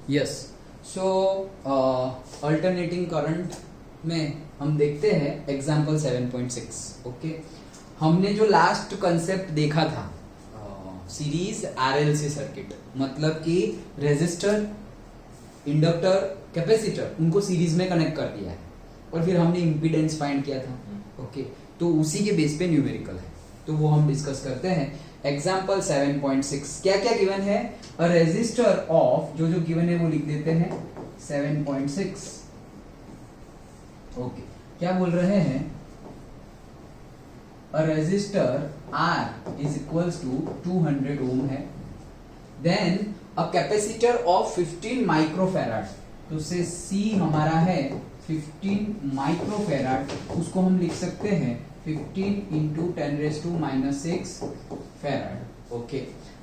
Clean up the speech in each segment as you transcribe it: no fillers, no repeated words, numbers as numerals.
Yes. सो alternating current में हम देखते हैं एग्जाम्पल 7.6। ओके, हमने जो लास्ट कंसेप्ट देखा था सीरीज आरएलसी सर्किट, मतलब कि रेजिस्टर, इंडक्टर, कैपेसिटर उनको सीरीज में कनेक्ट कर दिया है और फिर हमने इम्पीडेंस फाइंड किया था। ओके, तो उसी के बेस पे न्यूमेरिकल है, तो वो हम डिस्कस करते हैं। एग्जाम्पल 7.6 क्या क्या गिवन है? अ रेजिस्टर ऑफ, जो गिवन है वो लिख देते हैं 7.6। ओके, क्या बोल रहे हैं? A resistor R is equals to 200 ohm है, then a capacitor of 15 microfarad, तो से C हमारा है 15 माइक्रोफैराड, उसको हम लिख सकते हैं 15 into 10⁻⁻6 farad. Okay,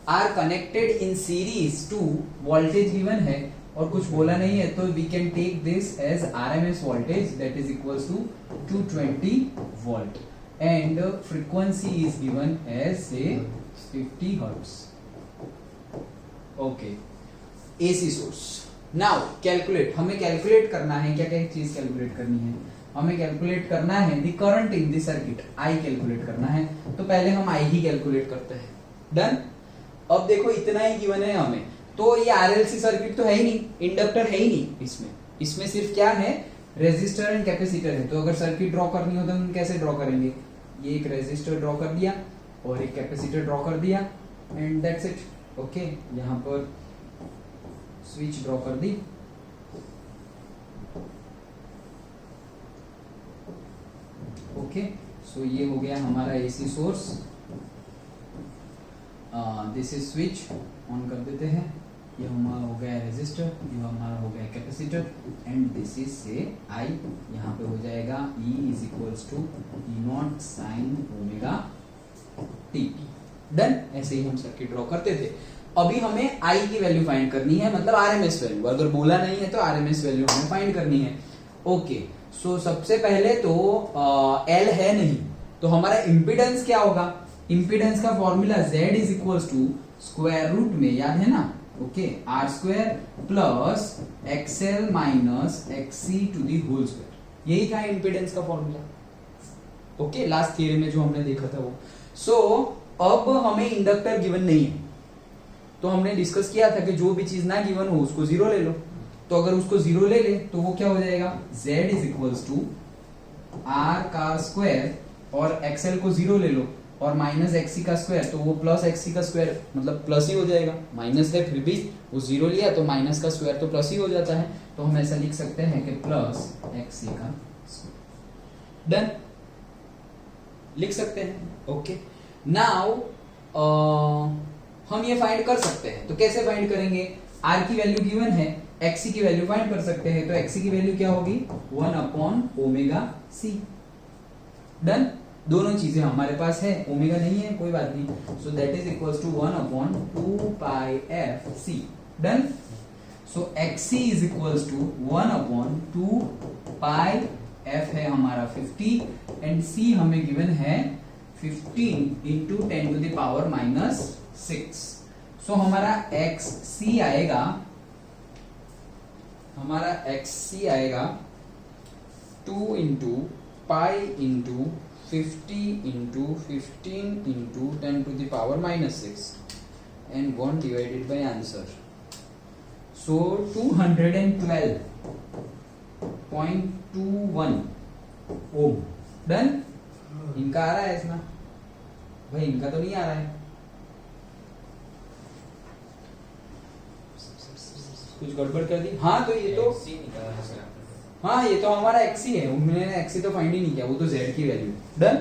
R connected in series to, voltage given है और कुछ बोला नहीं है, तो we can take this as RMS voltage that is equals to 220 volt and frequency is given as say 50 hertz. Okay, AC source. Now calculate, हमें calculate करना है, क्या क्या चीज कैलकुलेट करनी है? हमें कैलकुलेट करना है the current in the circuit, I calculate करना है, तो पहले हम आई ही कैलकुलेट करते हैं। डन। अब देखो इतना ही गिवन है हमें, तो ये आरएलसी सर्किट तो है ही नहीं, इंडक्टर है ही नहीं इसमें सिर्फ क्या है? रेजिस्टर एंड कैपेसिटर है। तो अगर सर्किट ड्रॉ करनी हो तो हम कैसे ड्रॉ करेंगे? ये एक रेजिस्टर ड्रॉ कर दिया और एक कैपेसिटर ड्रॉ कर दिया एंड दैट्स इट। ओके, यहाँ पर स्विच ड्रॉ कर दी। ओके, सो ये हो गया हमारा AC source, this is switch, on कर देते हैं। ये हमारा हो गया रेजिस्टर, ये हमारा हो गया कैपेसिटर एंड दिस इज से आई, यहाँ पे हो जाएगा E is equals to E0 sine omega t. Done. ऐसे ही हम सर्किट ड्रॉ करते थे। अभी हमें आई की वैल्यू फाइंड करनी है, मतलब आरएमएस वैल्यू, अगर बोला नहीं है तो आरएमएस वैल्यू हमें फाइंड करनी है। ओके, सो सबसे पहले तो एल है नहीं, तो हमारा इम्पीडेंस क्या होगा? इम्पीडेंस का formula Z is equals to square root में, याद है ना? Okay, R square plus XL minus XC to the whole square, यही था इम्पीडेंस का फॉर्मूला। ओके, लास्ट थियरी में जो हमने देखा था वो। सो अब हमें इंडक्टर गिवन नहीं है, तो हमने डिस्कस किया था कि जो भी चीज ना गिवन हो उसको जीरो ले लो। तो अगर उसको जीरो ले ले तो वो क्या हो जाएगा? Z is equals to R का स्क्वायर और एक्सएल को जीरो ले लो और माइनस एक्सी का स्क्वायर, तो वो प्लस एक्सी का स्क्वायर, मतलब प्लस ही हो जाएगा। माइनस है फिर भी वो जीरो लिया तो माइनस का स्क्वायर तो प्लस ही हो जाता है, तो हम ऐसा लिख सकते हैं कि प्लस एक्सी का स्क्वायर। डन, लिख सकते हैं। ओके, नाउ हम ये फाइंड कर सकते हैं, तो कैसे फाइंड करेंगे? आर की वैल्यू गिवन है, एक्सी की वैल्यू फाइंड कर सकते हैं, तो एक्सी की वैल्यू क्या होगी? 1/ओमेगा c। डन, दोनों चीजें हमारे पास है, ओमेगा नहीं है कोई बात नहीं, so that is equals to 1/2πfc। Done. So xc is equals to 1/2πf है हमारा 50 एंड c हमें गिवन है 15 इंटू 10⁻⁻6। सो हमारा xc आएगा, हमारा xc आएगा 2 into pi into 50 into 15 into 10⁻⁻6 and 1 divided by answer. So 212.21 ohm. Done. इनका आ रहा है इसमें? भाई इनका तो नहीं आ रहा है, कुछ गड़बड़ कर दी। हाँ तो ये तो हाँ ये तो हमारा एक्सी है, उन्होंने एक्सी तो फाइंड ही नहीं किया, वो तो जेड की वैल्यू। डन।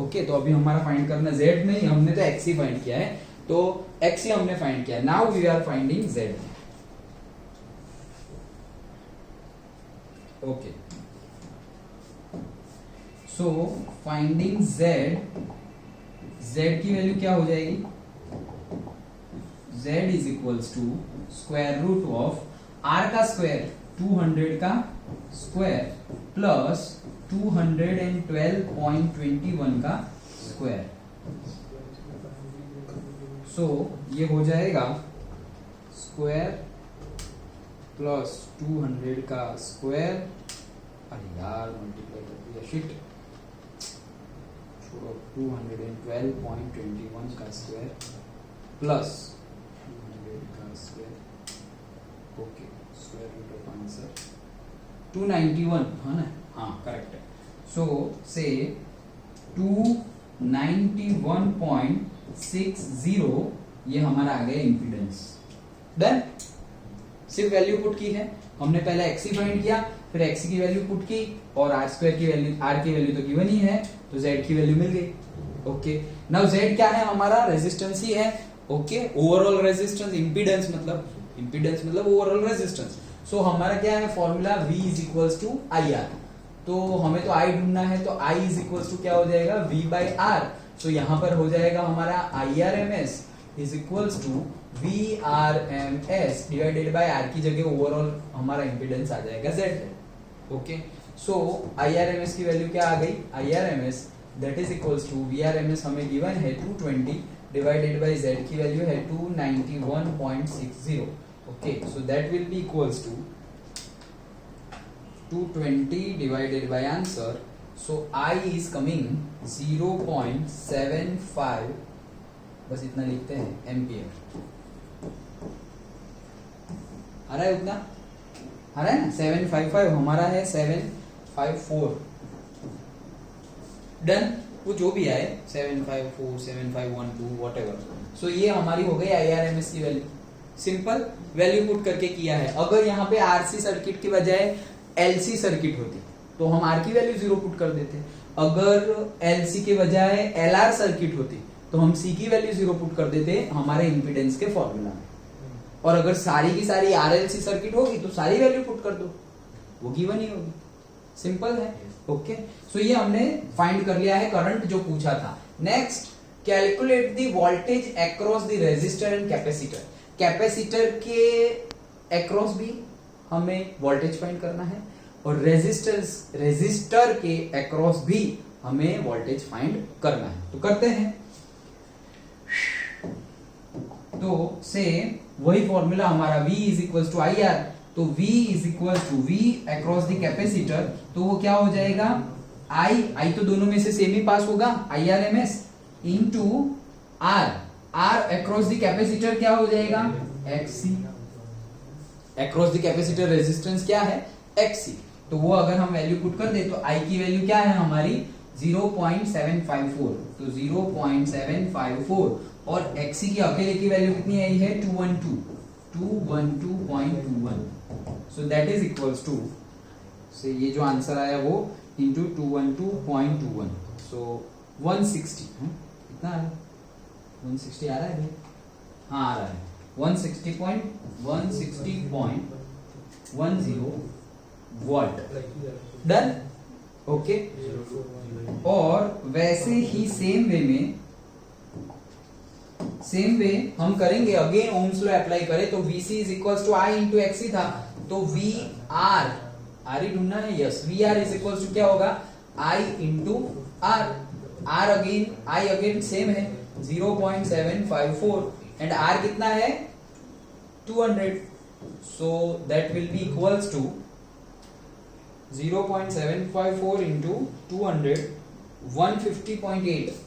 ओके, तो अभी हमारा फाइंड करना जेड नहीं, हमने तो एक्सी फाइंड किया है, तो एक्सी हमने फाइंड किया। Now we are finding Z. Okay, so finding Z, Z की वैल्यू क्या हो जाएगी? Z is equals to square root of R का स्क्वायर 200 का स्क्वायर प्लस 212.21 का स्क्वायर। सो ये हो जाएगा स्क्वायर प्लस 200 का स्क्वायर, अरे यार मल्टीप्लाई कर दिया, शिट, छोड़ो, 212.21 का स्क्वायर प्लस 200 का square, okay, square root of answer 291 है ना, हाँ करेक्ट है। सो से 291.60 ये हमारा आ गया इम्पीडेंस। डन, सिर्फ वैल्यू पुट की है हमने, पहले एक्सी फाइंड किया, फिर एक्सी की वैल्यू पुट की और आर स्क्वायर की वैल्यू, आर की वैल्यू तो गिवन ही है, तो जेड की वैल्यू मिल गई। ओके, नाउ जेड क्या है हमारा, रेजिस्टेंस ही है। ओके, ओवरऑल रेजिस्टेंस, इम्पीडेंस मतलब ओवरऑल रेजिस्टेंस। सो हमारा क्या है formula, V is equals to I R, तो हमें तो I ढूंढना है, तो I इज इक्वल्स टू क्या हो जाएगा, V बाई आर। सो यहां पर हो जाएगा हमारा IRMS is equals to VRMS divided by R की जगह ओवरऑल हमारा इम्पीडेंस आ जाएगा Z। ओके, सो IRMS की वैल्यू क्या आ गई, IRMS that is equals to VRMS हमें गिवन है 220 डिवाइडेड बाय Z की वैल्यू है 291.60। Okay, so that will be equals to 220 divided by answer, so I is coming 0.75, बस इतना लिखते हैं, एम्पियर। आ रहा है उतना, आ रहा है ना, 755 हमारा है 754। डन, वो जो भी आए 754 7512 व्हाटएवर। सो ये हमारी हो गई IRMS की वैल्यू, सिंपल वैल्यू पुट करके किया है। अगर यहाँ पे RC सर्किट की बजाय LC सर्किट होती तो हम R की वैल्यू 0 पुट कर देते, अगर LC के बजाय LR सर्किट होती तो हम C की वैल्यू 0 पुट कर देते हमारे इंपीडेंस के फॉर्मूला में, और अगर सारी की सारी RLC सर्किट होगी तो सारी वैल्यू पुट कर दो, वो गिवन ही होगी, सिंपल है। ओके, सो ये हमने फाइंड कर लिया है करंट जो पूछा था। Next, calculate the voltage across the resistor and capacitor. Capacitor के अक्रॉस भी हमें वोल्टेज फाइंड करना है और रेजिस्टर के अक्रॉस भी हमें वोल्टेज फाइंड करना है, तो करते हैं। तो से वही फॉर्मूला हमारा V is equals to I R, तो V is equals to V across the capacitor, तो वो क्या हो जाएगा, I तो दोनों में से सेम ही पास होगा, IRMS into R across the capacitor क्या हो जाएगा, XC। Across the capacitor resistance क्या है, XC, तो वो अगर हम वैल्यू पुट कर दे तो I की वैल्यू क्या है हमारी 0.754, तो 0.754 और XC की अकेले की वैल्यू कितनी आई है 212.21, so that is equals to, say ये जो आंसर आया वो इंटू 212.21, सो 160, कितना है 160 आ रहा है, हाँ आ रहा है 160.10 वोल्ट। Done, okay. और वैसे ही सेम वे हम करेंगे, अगेन ओम्स लॉ अप्लाई करें तो VC is equals to I into XC था, तो VR ही ढूंढना है, yes, VR is equals to क्या होगा I into R, I again same है 0.754 एंड R कितना है 200, so that will be equals to 0.754 into 200, 150.8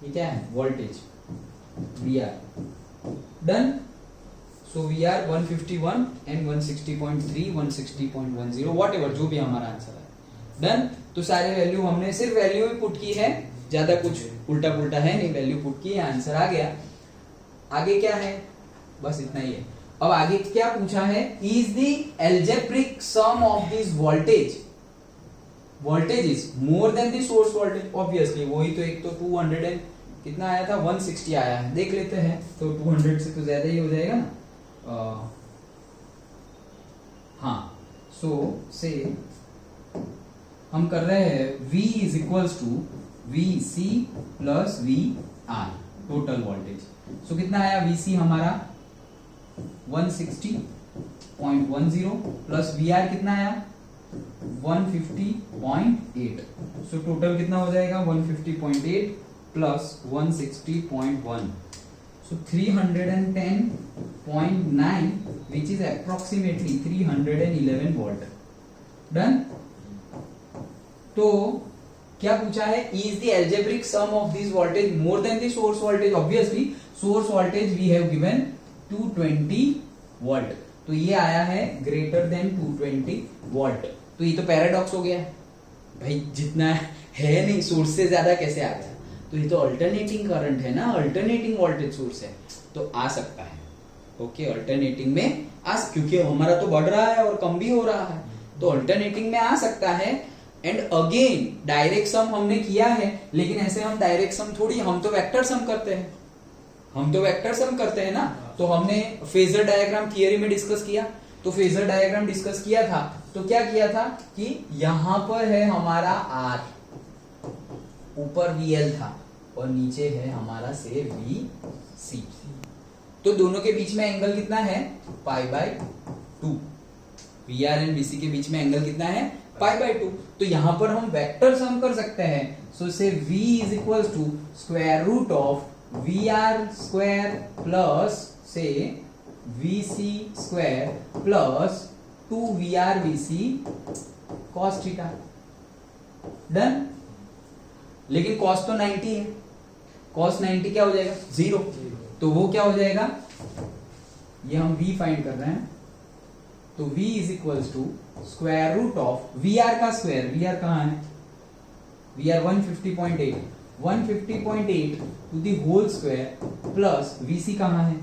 ये क्या है voltage VR। Done, so VR 151 and 160.3 160.10 whatever जो भी हमारा आंसर है। डन, तो सारे वैल्यू हमने सिर्फ वैल्यू ही पुट की है, ज्यादा कुछ उल्टा पुल्टा है नहीं, वैल्यू पुट की है, आंसर आ गया। आगे क्या है, बस इतना ही है। अब आगे क्या पूछा है, is the algebraic sum of this voltage is more than the source voltage, obviously वही तो, एक तो 200 एंड कितना आया था 160 आया है, देख लेते हैं, तो 200 से तो ज्यादा ही हो जाएगा ना, हाँ, सो से हम कर रहे हैं V is equals to VC plus VR total voltage, so कितना आया VC हमारा 160.10 प्लस VR कितना आया 150.8, सो टोटल कितना हो जाएगा 150.8 plus 160.1, So 310.9 which is approximately 311 volt. Done? तो क्या पूछा है? Is the algebraic sum of this voltage more than the source voltage? Obviously source voltage we have given 220 volt. तो ये आया है greater than 220 volt. तो ये तो पैराडॉक्स हो गया भाई, जितना है नहीं सोर्स से ज्यादा कैसे आ गया? तो ये तो अल्टरनेटिंग करंट है ना, अल्टरनेटिंग वोल्टेज सोर्स है, तो आ सकता है। ओके, अल्टरनेटिंग में क्योंकि हमारा तो बढ़ रहा है और कम भी हो रहा है, तो अल्टरनेटिंग में आ सकता है। एंड अगेन डायरेक्ट सम हमने किया है, लेकिन ऐसे हम डायरेक्ट सम थोड़ी, हम तो वेक्टर सम करते हैं, हम तो वेक्टर सम करते हैं ना। तो हमने फेजर डायग्राम थियरी में डिस्कस किया, तो फेजर डायग्राम डिस्कस किया था, तो क्या किया था कि यहां पर है हमारा R, ऊपर VL था और नीचे है हमारा से VC। तो दोनों के बीच में एंगल कितना है? π/2। VR एंड VC के बीच में एंगल कितना है? π/2। तो यहां पर हम वेक्टर सम कर सकते हैं। So say V is equal to square root of VR square plus say VC square plus 2VR VC cos theta. Done? लेकिन cos तो 90 है, cos 90 क्या हो जाएगा? 0। तो वो क्या हो जाएगा? ये हम V फाइंड कर रहे हैं, तो V is equal to square root of VR का स्क्वायर, VR कहाँ है? VR 150.8 to the whole square plus VC कहाँ है?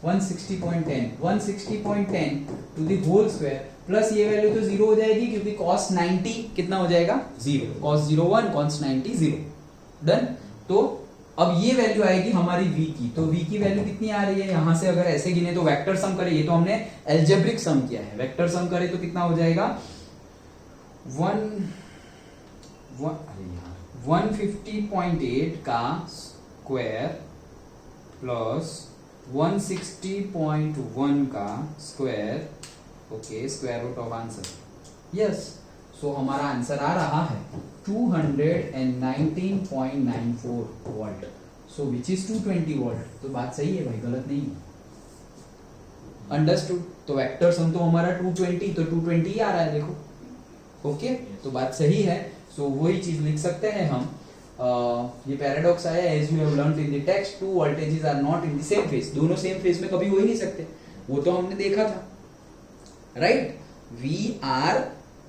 160.10 to the whole square plus ये वैल्यू तो 0 हो जाएगी, क्योंकि cos 90 कितना हो जाएगा? 0। cos 0 1, cos 90 0। डन? तो अब ये वैल्यू आएगी हमारी V की, तो V की वैल्यू कितनी आ रही है? यहां से अगर ऐसे गिने तो वेक्टर सम करे, ये तो हमने एल्जेब्रिक सम किया है, वेक्टर सम करे तो कितना हो जाएगा? 150.8 का स्क्वायर प्लस 160.1 का square, okay, square root of answer. Yes, so हमारा आंसर आ रहा है 219.94 volt, so which is 220 volt. तो बात सही है भाई, गलत नहीं है। अंडरस्टूड? तो वेक्टर सम तो हमारा 220, तो 220 ही आ रहा है, देखो। ओके, तो बात सही है। सो वही चीज लिख सकते हैं हम। ये पैराडॉक्स आया, as you have learned in the text, two voltages are not in the same phase. दोनों सेम फेज में कभी हो ही नहीं सकते, वो तो हमने देखा था, राइट? VR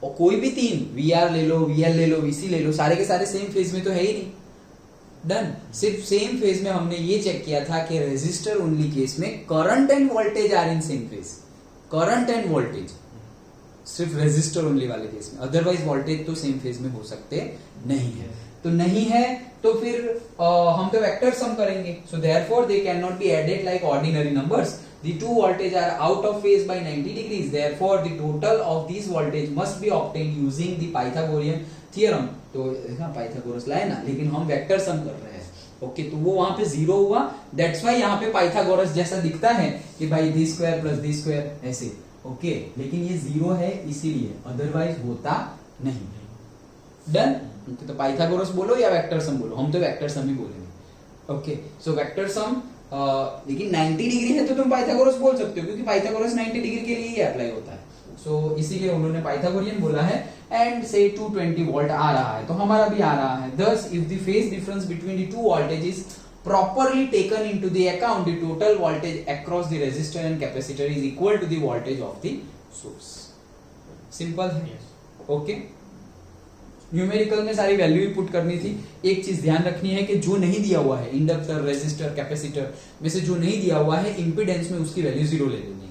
और कोई भी तीन, VR ले लो, VL ले लो, VC ले लो, सारे के सारे सेम फेज में तो है ही नहीं। डन? सिर्फ सेम फेज में हमने ये चेक किया था कि रेजिस्टर ओनली केस में current and voltage are in same phase, current and voltage सिर्फ रेजिस्टर ओनली वाले केस में, अदरवाइज वोल्टेज तो सेम फेज में हो सकते नहीं है। तो नहीं है तो फिर हम तो वेक्टर सम करेंगे, so therefore they can not be added like ordinary numbers. The two voltage are out of phase by 90 degrees. Therefore, the total of these voltage must be obtained using the Pythagorean theorem. तो Pythagoras लाए ना, लेकिन हम vector sum कर रहे हैं। Okay, तो वो वहां पे 0 हुआ, दैट्स वाई यहाँ पे पाइथागोरस जैसा दिखता है कि भाई d square plus d square ऐसे। ओके, लेकिन ये 0 है इसीलिए, अदरवाइज होता नहीं। डन? तो पाइथागोरस बोलो या वेक्टर सम बोलो, हम तो वेक्टर सम ही बोलेंगे। ओके, सो वेक्टर सम, लेकिन 90 डिग्री है तो तुम पाइथागोरस बोल सकते हो, क्योंकि पाइथागोरस 90 डिग्री के लिए ही अप्लाई होता है। सो इसीलिए उन्होंने पाइथागोरियन बोला है। एंड से 220 वोल्ट आ रहा है, तो हमारा भी आ रहा है। Thus, if the phase difference between the two voltages properly taken into the account, the total voltage across the resistor and capacitor is equal to the voltage of the source. Simple है। Okay, numerical में सारी value ही put करनी थी। एक चीज ध्यान रखनी है कि जो नहीं दिया हुआ है, इंडक्टर, रेजिस्टर, कैपेसिटर में से जो नहीं दिया हुआ है, इंपीडेंस में उसकी वैल्यू 0 ले लेनी है।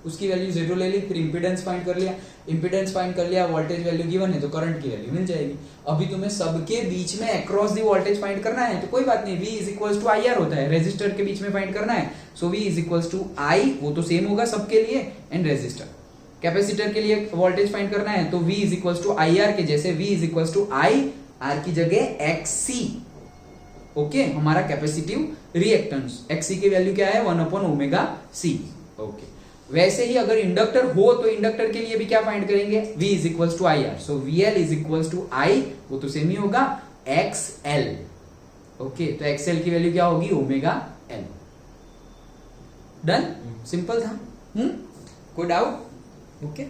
उसकी वैल्यू 0 ले ली, फिर इंपीडेंस फाइंड कर लिया, इंपीडेंस फाइंड कर लिया, वोल्टेज वैल्यू गिवन है तो करंट की वैल्यू मिल जाएगी। अभी तुम्हें सबके बीच में अक्रॉस दी वोल्टेज फाइंड करना है, तो कोई बात नहीं, V is equal to IR होता है, रेजिस्टर के बीच में फाइंड करना है, so V is equal to I, वो तो सेम होगा सबके लिए, एंड रेजिस्टर। कैपेसिटर के लिए वोल्टेज फाइंड करना है, तो V is equal to IR के जैसे V is equal to I, R की जगह XC। ओके, हमारा कैपेसिटिव रिएक्टेंस, XC की वैल्यू क्या है? 1/ωc। ओके, वैसे ही अगर इंडक्टर हो तो इंडक्टर के लिए भी क्या फाइंड करेंगे? V is equal to IR, so VL is equal to I, वो तो सेम ही होगा, XL। ओके, तो XL की वैल्यू क्या होगी? ωL। डन, सिंपल था। कोई डाउट? ओके।